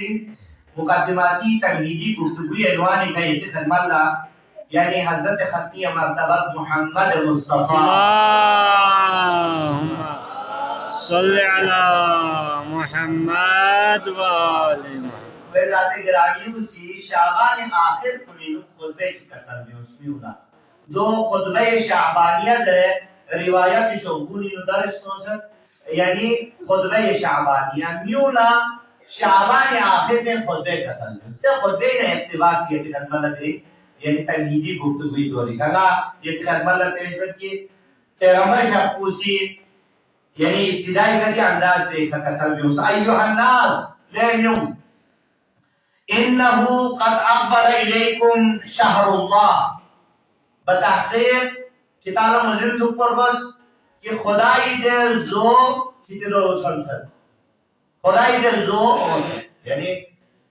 बेहतरीन मुकद्दिमाती तमहीदी गुफ्तगू एलवान का ये खदमल्ला यानी हजरत खत्मी मर्तबत मोहम्मद मुस्तफ़ा सल्ले अला मुहम्मद व आले मुहम्मद वे जाते गिरामी सी शाबान आखिर कुलिनु खुतबे की कसर में उसमें उना दो खुतबे शाबानिया जरे रिवायत शोगुनी नु दर्श सोसत यानी खुतबे शाबानिया म्यूला शाबान आखिर में खुतबे कसर में उसते खुतबे ने इत्तिबास ये खदमत लगी यानी तमहीदी गुफ्तगू दोरी कला ये खदमत पेशबत की पैगंबर का पूसी यानी इब्तिदाई का अंदाज पे कसर में उस अय्युहन नास लेम्युम इन्नहु क़द अक़बल इलैकुम शहरुल्लाह बतहक़ीक़ किताब मुज़िल ऊपर बस कि खुदाई दिल जो कितनो थनसद खुदाई दिल जो यानी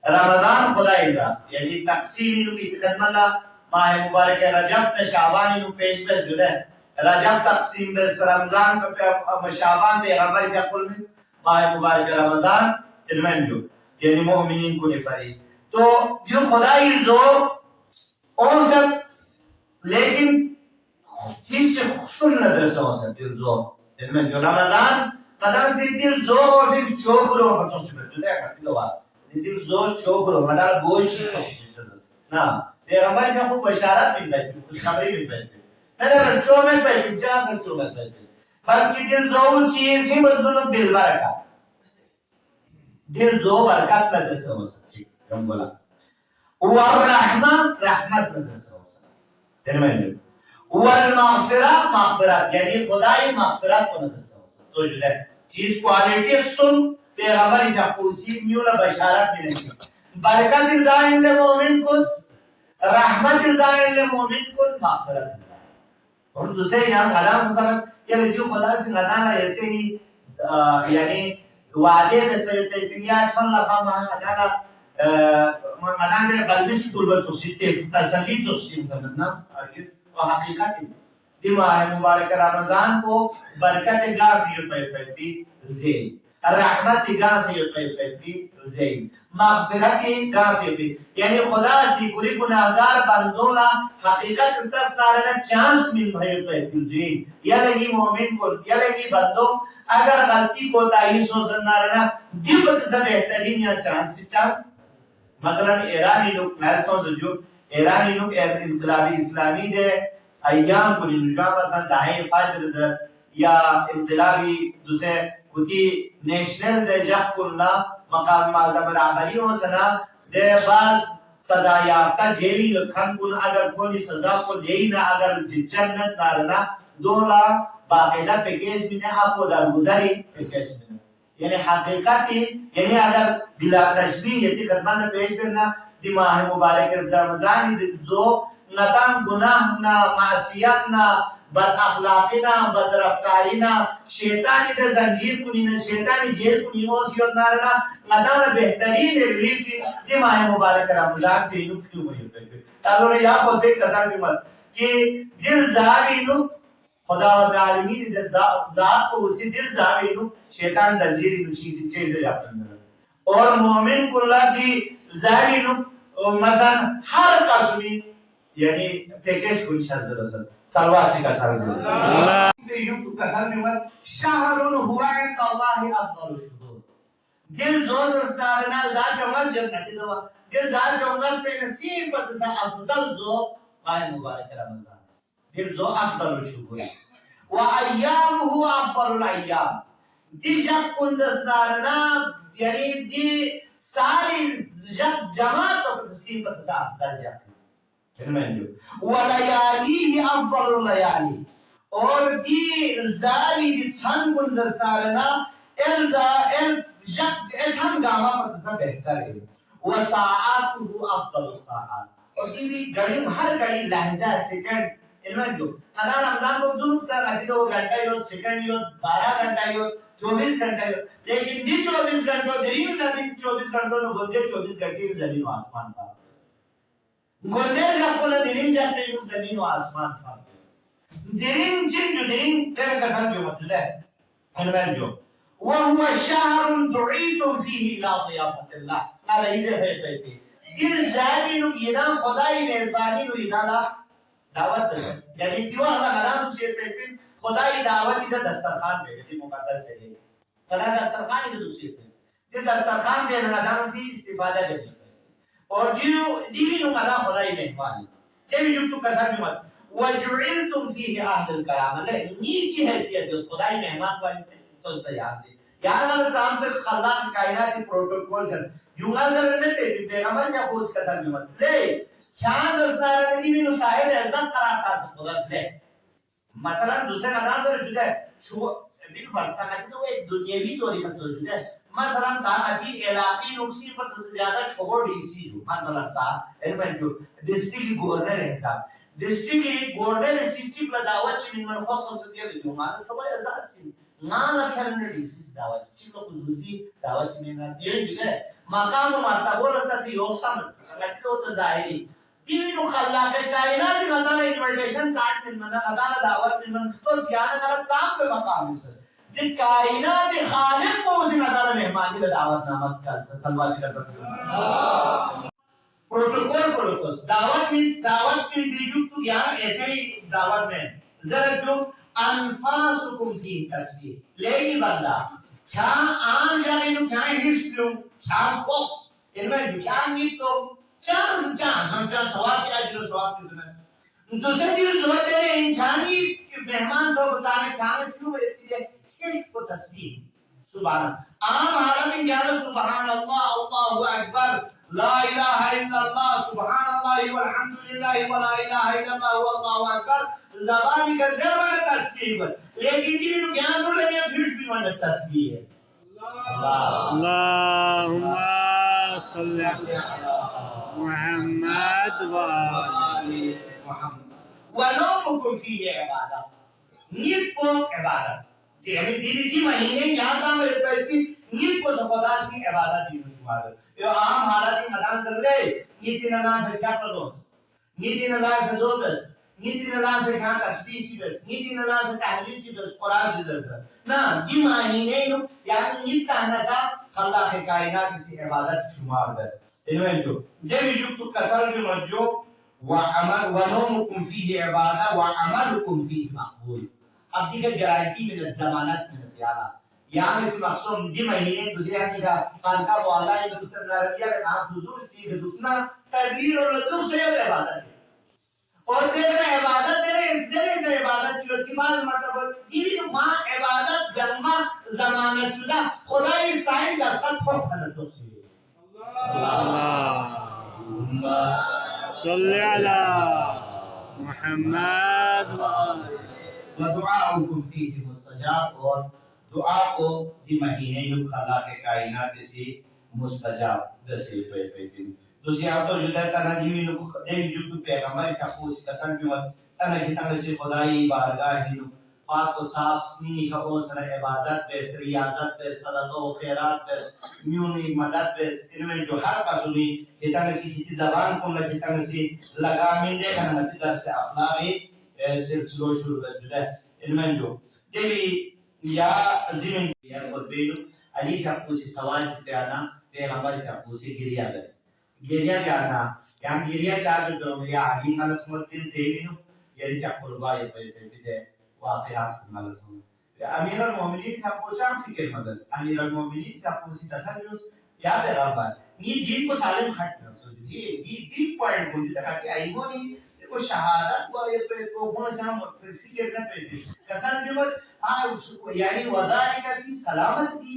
रमजान खुदाई दा यानी तक़सीम नु की खदमल्ला माह मुबारक रजब त शाबान नु पेश पे जुदा रजब तक़सीम बस रमजान पे शाबान पे पैगंबर के कुल में माह मुबारक रमजान इनमें जो यानी मोमिनीन को निफरी तो जो खुदाई जो और सब लेकिन चीज से खुसून नजर से हो सकती है जो इनमें जो रमजान कदर से दिल जो और फिर चोकरो बच्चों से जुदा करती दो बात दिल जो चोकरो मतलब गोश ना पैगंबर का को बशारत मिल रही कुछ खबरें मिल रही है चोमें पे पिज्जा से चोमें पे बल्कि दिल जो चीज ही बदलो दिल बरका दिल जो बरकत नजर से हो सकती हम बोला वल रहमत रहमत नजर से हो सकती है में वल मगफिरा मगफिरत यानी खुदाई मगफिरत को नजर से हो सकती तो जो है चीज क्वालिटी सुन पैगंबर का पूसी म्यूला बशारत मिलेगी बरकत इल्जाम ले मोमिन को रहमत इल्जाम ले मोमिन को मगफिरत और दूसरे यहाँ गला से समझ ये जो खुदा से गदाना ऐसे ही यानी वादे में स्पेशलिया छन लखा मा गदाना गदाने बल्बिस तुलबत सुसिते तसल्ली सुसिम समझना और इस हकीकत दिमाग मुबारक रमजान को बरकत गा से पैपी जे रहमत गा से पैपी जे मगफिरत गा से भी यानी खुदा से पूरी गुनाहगार बंदों हकीकत तस्तारना चांस मिल भाई पैपी जे या लगी मोमिन को या लगी बंदों अगर गलती को ताई सोचना रहना दिल से बेहतरीन या चांस से चांस मसलन ईरानी लोग महत्व से जो ईरानी लोग इनकलाबी इस्लामी दे अय्याम को निजाम मसलन दाएं फाजर जरत या इनकलाबी दूसरे कुती नेशनल दे जकुल्ला मकाम माज़म राबरी हो सना दे बाज सजा याफ्ता जेली खन कुन अगर कोई सजा को दे ना अगर जन्नत नारना 2 लाख बाकायदा पैकेज में आपको दरगुजारी पैकेज में यानी हकीकती यानी अगर बिला तशबीह यति खदमत पेश करना दिमाग मुबारक रमजान जो नतन गुनाह ना मासियत ना बद अखलाकी ना बद रफ्तारी ना शैतानी दे जंजीर कुनी ना शैतानी जेल कुनी ओसियत ना ना नतन बेहतरीन रिलीफ दिमाग मुबारक रमजान पे नु क्यों हुई पे तालो ने या खुद देख कसर की मत कि दिल जावी नु खुदा व आलमीन दिल जात को उसी दिल जावी नु शैतान जंजीर नु चीज जाता है और मोमिन कुल्ला दी जावी नु मतलब हर कसमी यानी पैकेज कुछ शब्द रसल सलवाची का साल से युक्त कसर में मत शहरुन हुआ है अल्लाह अफदल शुहूर दिल जोज अस्तारना जा चंगस जन्नत दवा दिल जा चंगस पे नसीब पत से अफदल जो माह मुबारक रमजान दिल जो अफदल शुहूर व अय्यामुहु अफदल अय्याम दी जब कुन अस्तारना यानी दी सारी जब जमात को नसीब पत से अफदल जाती वलयाली अफदल लयाली और दी जावी दी छन कुन जस्तारना एल्जा एल जब एछन गामा पर सब बेहतर है व साआतु अफदल साआत और दी घड़ी हर घड़ी लहजा सेकंड इनमें जो अगर रमजान को दुनु सा आती तो घंटा यो सेकंड यो 12 घंटा यो 24 घंटा यो लेकिन दी 24 घंटों दरीम नदी 24 घंटों नो बोलते 24 घंटे जमीन और आसमान का गोंदेज आपको दिरिंग जाते हैं जमीन और आसमान का दिरिंग जिन जो दिरिंग तेरे कसर जो मौजूद है इनमें जो वह हुआ शहर दुईतुम फीही इला ज़ियाफतिल्लाह علیه پیپی دل زادی نو ینا خدای میزبانی نو ینا دعوت ده یعنی دیوار لا غلام سی پیپی خدای دعوتی ده دسترخوان به دی مقدس ہے خدا دسترخوان ہے دوسری پہ دی دسترخوان به نادان سی استفاده کرنی اور دیوی نو غلا خدای مهمانی دیوی جو تو کسان مت وجعلتم فيه اهل الكرامه لا نیچی حیثیت خدای مهمان وای تو تیار سی यार वाला साहब तो खल्लाक कायनात की प्रोटोकॉल है युगा जर ने पे पैगंबर क्या कोस का सन मत ले क्या दसदार ने भी नु साहिब इज्जत करार था खुदा से मसलन दूसरे का नजर जुदा छो बिल फरता का तो एक दुनियावी तौर पर तो जुदा मसलन था अति इलाकी नुक्सी पर से ज्यादा छोड़ डीसी जो मसलन था एलिमेंट जो डिस्ट्रिक्ट गवर्नर है साहब डिस्ट्रिक्ट गवर्नर सिटी प्लदावत चिन मन खो सब से जो मान सब इज्जत Mana kerana disis dawat, cilo kuzuzi dawat cina dia juga makam mata bola tasi yoksam, sangat itu terzahiri. Tiwi nu khalla ke kainat di mata na invitation card min mana, kata na dawat min mana, to siapa kalau sam ke makam itu. Di kainat di khalik ko usi mata na mehmani da dawat namat kal, salwa cina terjun. Protokol, dawat means bijuk tu gyar ऐसे ही dawat में, जरा जो अनफासुकुम फी तस्बीह lady बंदा क्या आम जाने नु क्या हिस्स लो क्या खोफ इनमें क्या नहीं तो चांस जान हम चांस सवाल क्या जिलो सवाल चुनना दूसरे दिन जो तेरे इंसानी मेहमान जो बताने क्या क्यों ये हिस्स को तस्बीह सुभान आम हालत में क्या सुभान अल्लाह अल्लाहु अकबर ला इलाहा इल्लल्लाह सुभान अल्लाह वल्हम्दुलिल्लाह वला इलाहा इल्लल्लाह वल्लाहु अकबर ज़बानी का ज़बान तस्बीह लेकिन जिन ज्ञान रो लगे फिर भी मन तस्बीह है अल्लाहुम्मा सल्लि अला मुहम्मद व आलि मुहम्मद व नौमुकुम फी इबादत नीत को इबादत यानी दी महीने याद आ मेरे पे नीत को सपदास की इबादत भी शुमार है ये आम हालत में मदान कर गए ये दिन अल्लाह से क्या करो ये दिन अल्लाह से दो बस Niti nala se kan tasbih ci bes, niti nala se tahlil ci bes, Quran ci bes. Na di mahine no yani nita nasa khalla ke kainat की इबादत शुमार है. इनमें जो जब युक्त कसर जो मजो व अमल व नौमुकुम फीही इबादा व अमलुकुम फीही मकबूल. अब दी का गारंटी में जमानत में दियाला. यहाँ इस मकसद di महीने दूसरे आदमी का खानका वाला एक दूसरे नरकिया के नाम हुजूर की दुखना तबलीग और लुत्फ से इबादत और तेरे इबादत तेरे इस दिल से इबादत जो की बात मतलब दीवी मां इबादत जन्मा जमानत शुदा खुदाई साइन दस्तक पर तो से अल्लाहुम्मा सल्लि अला मुहम्मद व दुआउकुम फीही मुस्तजाब और दुआ को दी महीने जो खुदा के कायनात से मुस्तजाब दसे पे दूसरी आप तो जुदा तना जीवी नु देवी जुग पैगंबर का कोस कसन भी मत तना की तना से खुदाई बारगाह ही नु पाक और साफ स्नी का ओसर इबादत पे रियाजत पे सदका और खैरात पे म्यूनी मदद पे इनमें जो हर का सुनी तना से की जबान को न तना से लगा मिंदे का नतीजा से अखलाकी सिलसिलो शुरू कर जुदा इनमें जो देवी या जिमिन या खुतबे अली का कोस सवाल से आना पैगंबर का कोस गिरिया बस गिरिया करना yang गिरिया चार जो या अली मालूम मुद्दे से भी नो ये क्या कुर्बा ये पे से वाक़यात मालूम अमीर अल-मोमिनीन का पूछा फिक्र मदस अमीर अल-मोमिनीन का पूछी दसन जो या पैगंबर ये दिन को सालिम खट न तो ये दिन पॉइंट को जो तक आई वो नहीं को शहादत को ये पे को होना चाहिए फिक्र न पे कसन जो आ यानी वज़ालिका फी सलामत दी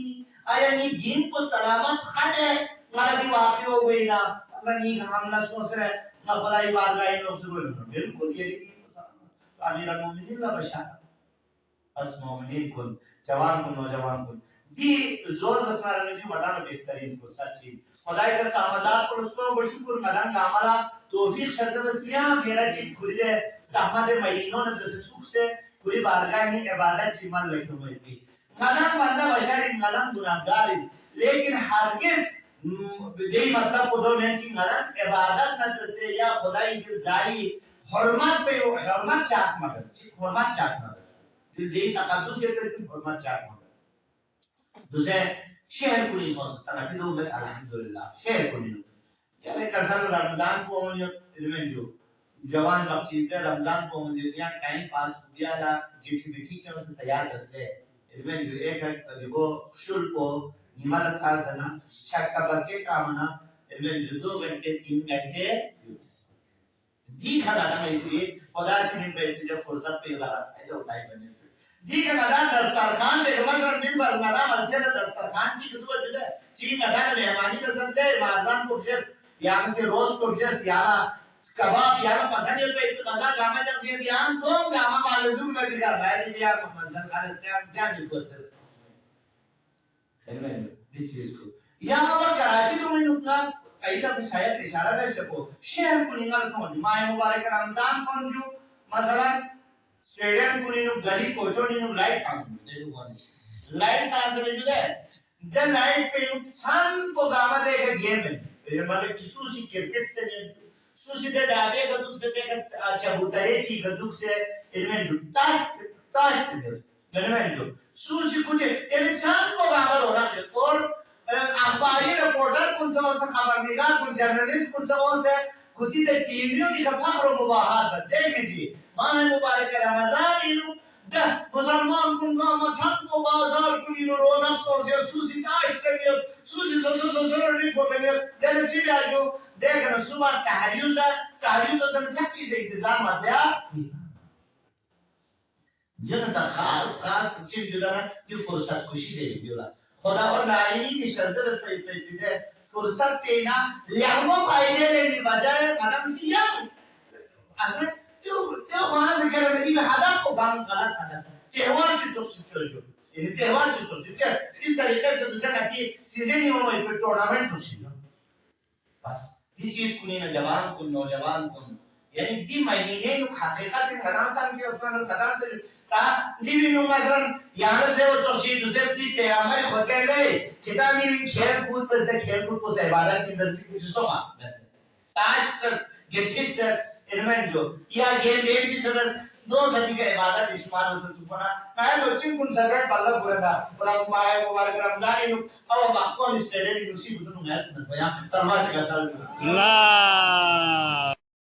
यानी दिन को सलामत खट है मरदी वाक़ई हो गई ना रनी हम ना सोच रहे ना खुदाई बारगाह इन लोग से बोल बिल्कुल ये दिन को सलामत तो अमीर अल-मोमिनीन ला बशारत बस मोमिनीन को जवान को नौजवान को दी जोर दसना ने दी मदान बेहतरीन को सच्ची खुदाई कर सामदात को उसको बशुकुर मदान का अमला तौफीक शर्त वसिया मेरा जी खुदे सहमत महीनों ने सुख से पूरी बारगाह में इबादत चिमन लखो में थी मदान बंदा बशर मदान गुनाहगार लेकिन हरगिज यही मतलब को दो में कि मदन इबादत नजर से या खुदाई दिल जारी हरमत पे हरमत चाक मगज ठीक हरमत चाक मगज दिल जी तकद्दुस के पे हरमत चाक मगज दूसरे शहर कुनी मौसम तना तिदो में अल्हम्दुलिल्लाह शहर कुनी यानी कसर रमजान को होने इनमें जो जवान बख्शी थे रमजान को होने दिया टाइम पास हो गया ला जिठी बिठी के उसे तैयार कर ले इनमें जो एक है देखो शुल को निमल था सना छक्का बके कामना इनमें जो 2 घंटे 3 घंटे दी खड़ा ना इसी खुदा से मिल पे जब फुर्सत पे लगा है तो टाइम बने दी का कदा दस्तरखान पे मसलन बिल बल मदा मस्जिद दस्तरखान की दुआ जुदा ची कदा ने मेहमानी का संते मारजान को जस यहाँ से रोज को जस यारा कबाब यारा पसंद है पे कदा जामा जैसे ध्यान तो जामा वाले दूर न दिखा भाई यार मंजर का क्या दिखो सर इनमें दिस चीज को यहाँ पर कराची तो मैं नुकना कई दफे शायद इशारा कर सको शहर को निकाल तो माह मुबारक रमजान कौन जो मसलन स्टेडियम को नीनु गली कोचो नीनु लाइट काम देनु वाली लाइट कहां से जुदा है जब लाइट पे छान को गामा देखे गेम में ये मतलब किसु सी क्रिकेट से ने सुसी दे डाबे का दुख से देख अच्छा बुतारे ची का दुख से इनमें जो ताश ताश से इनमें जो सुसी कुछ इंसान को गामा होना चाहिए और अखबारी रिपोर्टर कौन सा खबरनिगार कौन जर्नलिस्ट कौन सा से खुद ही टीवीओ की फखर मुबाहत देख लीजिए माह मुबारक रमजान इनु द मुसलमान कुन का मछन को बाजार कुन इनु रोना सोचे सुसी ताश से सुसी रिपोर्ट में जब सी जो देखना सुबह सहरियो से थपी से इंतजार मत दिया जनता खास खास चीज जो ना ये फुर्सत खुशी दे दिला खुदा और लाइनी की शर्त बस पे फुर्सत पे ना लहमो फायदे लेने बजाय कदम सिया असल तो वहां से कर रही है हदफ को काम गलत हदफ त्योहार से चुप जो ये त्योहार से चुप ठीक है इस तरीके से दूसरा कहती सीजन ही हो पे टूर्नामेंट हो सी बस ये चीज को नहीं ना जवान को नौजवान को यानी दी महीने नु हकीकत खदाम तक के उतना खदाम से ता दीवी नु मसलन यार से वो तो सी दूसरे दी पे हमारे होते ले किताब में खेल कूद पर से खेल कूद को से इबादत की अंदर से कुछ सोमा ताश गेटिस इनमें जो या गेम एक चीज बस 2 सदी का इबादत इस्मार से सुपना मैं तो चिन कुन सेपरेट पल्ला पूरा पूरा माय मुबारक रमजान नु अब बाको स्टेडियम नु सी बुतनु मैच न भया सलवा का सर ला